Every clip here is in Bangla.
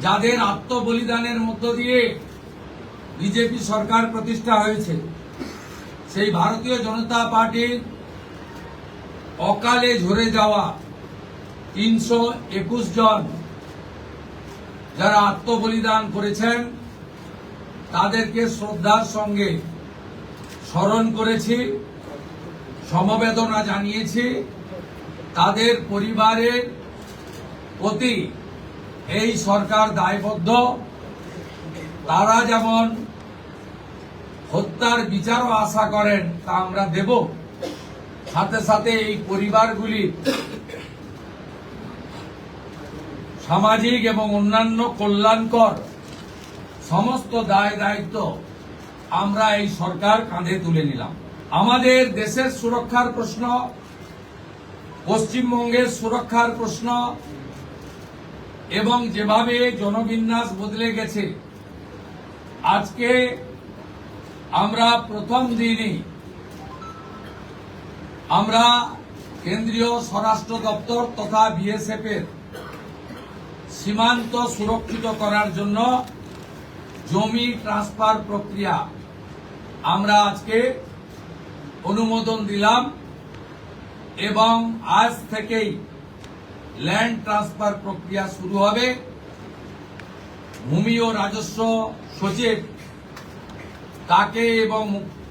যাদের আত্মবলিদানের মধ্য দিয়ে বিজেপি সরকার প্রতিষ্ঠা হয়েছে, সেই ভারতীয় জনতা পার্টির অকালে ঝরে যাওয়া 321 জন যারা আত্মবলিদান করেছেন তাদেরকে শ্রদ্ধার সঙ্গে স্মরণ করেছি, সমবেদনা জানিয়েছি। তাদের পরিবারের প্রতি এই সরকার দায়বদ্ধ। তারা যেমন হত্যার বিচারও আশা করেন তা আমরা দেব, সাথে সাথে এই পরিবারগুলি সামাজিক এবং অন্যান্য কল্যাণকর সমস্ত দায় দায়িত্ব আমরা এই সরকার কাঁধে তুলে নিলাম। আমাদের দেশের সুরক্ষার প্রশ্ন, পশ্চিমবঙ্গের সুরক্ষার প্রশ্ন এবং যেভাবে জনবিন্যাস বদলে গেছে, আজকে আমরা প্রথম দিনই আমরা কেন্দ্রীয় স্বরাষ্ট্র দপ্তর তথা বিএসএফ এর সীমান্ত সুরক্ষিত করার জন্য জমি ট্রান্সফার প্রক্রিয়া আমরা আজকে অনুমোদন দিলাম এবং আজ থেকেই ল্যান্ড ট্রান্সফার প্রক্রিয়া শুরু হবে। ভূমি ও রাজস্ব সচিব তাকে এবং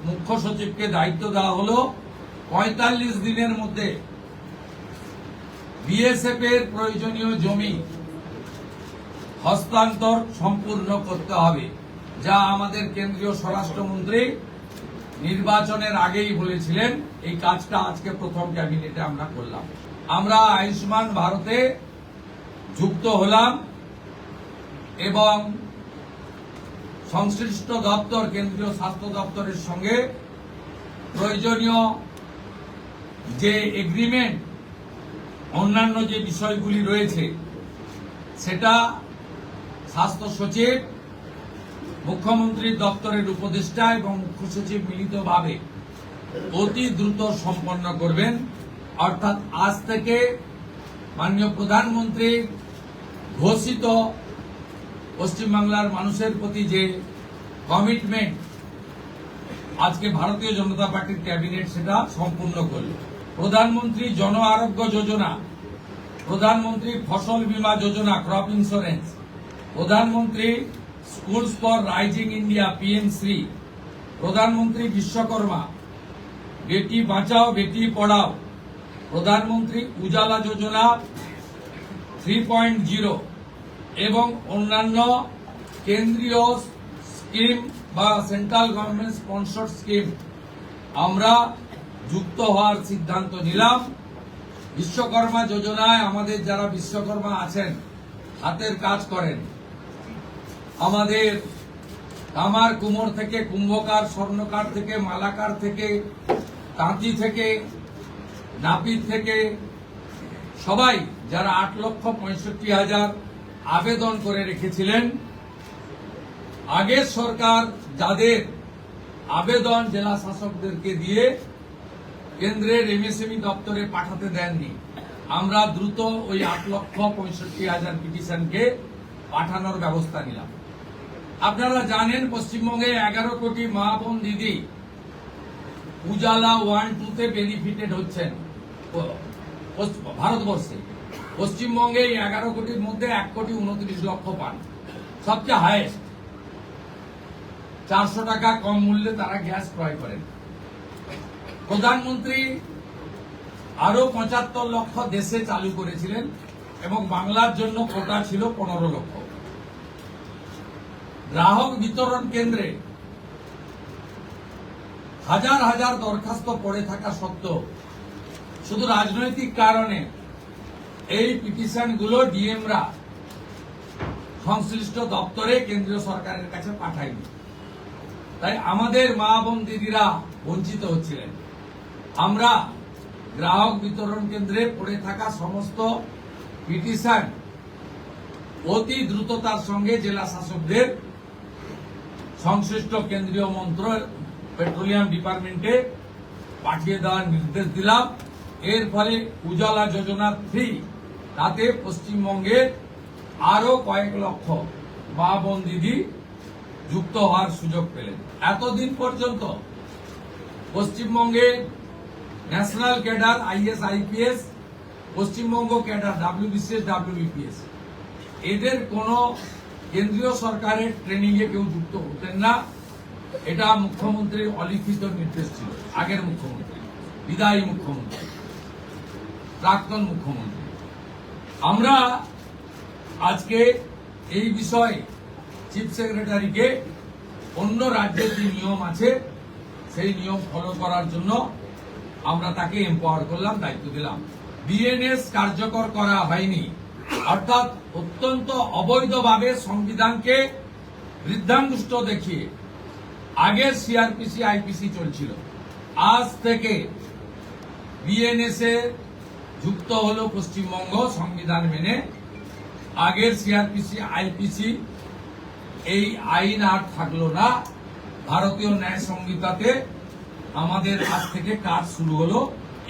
মুখ্য সচিবকে দায়িত্ব দেওয়া হলো 45 দিনের মধ্যে বিএসএফ এর প্রয়োজনীয় জমি হস্তান্তর সম্পূর্ণ করতে হবে, যা আমাদের কেন্দ্রীয় স্বরাষ্ট্রমন্ত্রী নির্বাচনের আগেই বলেছিলেন। এই কাজটা আজকে প্রথম ক্যাবিনেটে আমরা করলাম। আমরা আয়ুষ্মান ভারতে যুক্ত হলাম এবং সংশ্লিষ্ট দপ্তর কেন্দ্রীয় স্বাস্থ্য দপ্তরের সঙ্গে প্রয়োজনীয় যে এগ্রিমেন্ট, অন্যান্য যে বিষয়গুলি রয়েছে সেটা স্বাস্থ্য সচিব, মুখ্যমন্ত্রীর দপ্তরের উপদেষ্টা এবং মুখ্য সচিব মিলিতভাবে অতি দ্রুত সম্পন্ন করবেন। অর্থাৎ আজ থেকে মাননীয় প্রধানমন্ত্রী ঘোষিত পশ্চিমবাংলার মানুষের প্রতি যে কমিটমেন্ট আজকে ভারতীয় জনতা পার্টির ক্যাবিনেট সেটা সম্পূর্ণ করল। প্রধানমন্ত্রী জন আরোগ্য যোজনা, প্রধানমন্ত্রী ফসল বীমা যোজনা ক্রপ ইন্স্যুরেন্স, প্রধানমন্ত্রী স্কুলস ফর রাইজিং ইন্ডিয়া পিএমশ্রী, প্রধানমন্ত্রী বিশ্বকর্মা, বেটি বাঁচাও বেটি পড়াও, প্রধানমন্ত্রী উজালা যোজনা 3.0 এবং অন্যান্য কেন্দ্রীয় স্কিম বা সেন্ট্রাল গভর্নমেন্ট স্পন্সর স্কিম আমরা যুক্ত হওয়ার সিদ্ধান্ত নিলাম। বিশ্বকর্মা যোজনায় আমাদের যারা বিশ্বকর্মা আছেন, হাতের কাজ করেন, আমাদের কামার কুমোর থেকে কুম্ভকার, স্বর্ণকার থেকে মালাকার থেকে তাঁতি থেকে নাপিত থেকে সবাই যারা 8,65,000 আবেদন করে রেখেছিলেন, আগের সরকার যাদের আবেদন জেলা শাসকদেরকে দিয়ে কেন্দ্রের এমএসএমই দপ্তরে পাঠাতে দেননি, আমরা দ্রুত ওই 8,65,000 পিটিশনকে পাঠানোর ব্যবস্থা নিলাম। আপনারা জানেন পশ্চিমবঙ্গে 11 কোটি মা বোন দিদি উজালা 1-2 তে বেনিফিটেড হচ্ছেন ভারতবর্ষে। পশ্চিমবঙ্গে 11 কোটির মধ্যে 1,29,00,000 পান, সবচেয়ে হাইয়েস্ট। 400 টাকা কম মূল্যে তারা গ্যাস ক্রয় করেন। প্রধানমন্ত্রী আরো 75 লক্ষ দেশে চালু করেছিলেন এবং বাংলার জন্য কোটা ছিল 15 লক্ষ। গ্রাহক বিতরণ কেন্দ্রে হাজার হাজার দরখাস্ত পড়ে থাকা সত্ত্বেও শুধু রাজনৈতিক কারণে এই পিটিশনগুলো ডিএমরা সংশ্লিষ্ট দপ্তরে কেন্দ্রীয় সরকারের কাছে পাঠায়নি। তাই আমাদের মা বোন দিদিরা বঞ্চিত হচ্ছিলেন। আমরা গ্রাহক বিতরণ কেন্দ্রে পড়ে থাকা সমস্ত পিটিশন অতি দ্রুততার সঙ্গে জেলা শাসকদের সংশ্লিষ্ট কেন্দ্রীয় মন্ত্রক পেট্রোলিয়াম ডিপার্টমেন্টে পাঠিয়ে দেওয়ার নির্দেশ দিলাম। এর ফলে উজালা যোজনা 3 তাতে পশ্চিমবঙ্গের আরো কয়েক লক্ষ মা বোন দিদি যুক্ত হওয়ার সুযোগ পেলেন। এতদিন পর্যন্ত পশ্চিমবঙ্গে national cadre is IPS, Paschimbanga cadre WBCS WBPS, এদের কোনো কেন্দ্রীয় সরকারের ট্রেনিং এ কেউ যুক্ত হতেন না। এটা মুখ্যমন্ত্রীর অলিখিত নির্দেশ ছিল। আগের মুখ্যমন্ত্রী, বিদায়ী মুখ্যমন্ত্রী, প্রাক্তন মুখ্যমন্ত্রী। আমরা আজকে এই বিষয়ে চিফ সেক্রেটারিকে অন্য রাজ্যের যে নিয়ম আছে সেই নিয়ম ফলো করার জন্য আমরা তাকে এম্পাওয়ার করলাম, দায়িত্ব দিলাম। বিএনএস কার্যকর করা হয়নি, অর্থাৎ অত্যন্ত অবৈধভাবে সংবিধানকে বৃদ্ধাঙ্গুষ্ঠ দেখিয়ে আগের সিআরপিসি আইপিসি চলছিল। আজ থেকে বিএনএস এ যুক্ত হলো পশ্চিমবঙ্গ সংবিধান মেনে। আগের সিআরপিসি আইপিসি এই আইন আর থাকলো না। ভারতীয় ন্যায় সংহিতাতে আমাদের আজ থেকে কাজ শুরু হলো।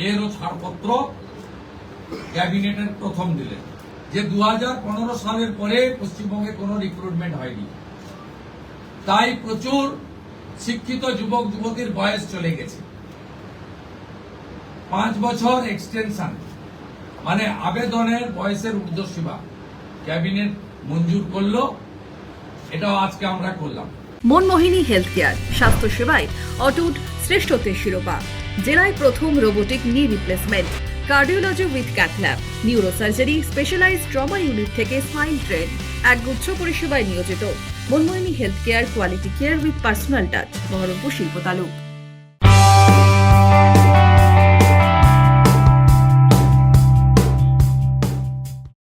এরও ছাড়পত্র ক্যাবিনেটের প্রথম দিলেন যে 2015 সালের পরে পশ্চিমবঙ্গে কোনো রিক্রুটমেন্ট হয়নি, তাই প্রচুর শিক্ষিত যুবক যুবতীর বয়স চলে গেছে। 5 বছর এক্সটেনশন, মানে আবেদনের বয়সের ঊর্ধ্বসীমা ক্যাবিনেট মঞ্জুর করলো। এটাও আজকে আমরা করলাম। মনমোহিনী হেলথ কেয়ার, স্বাস্থ্য সেবায় অটুট শ্রেষ্ঠত্বের শিরোপা। জেলায় প্রথম robotic knee replacement, cardiology with cath lab, neurosurgery, specialised trauma unit থেকে স্মাইল ট্রেন, একগুচ্ছ পরিষেবায় নিয়োজিত। Monmohini health care, quality care with personal touch, Berhampore শিল্প তালুক।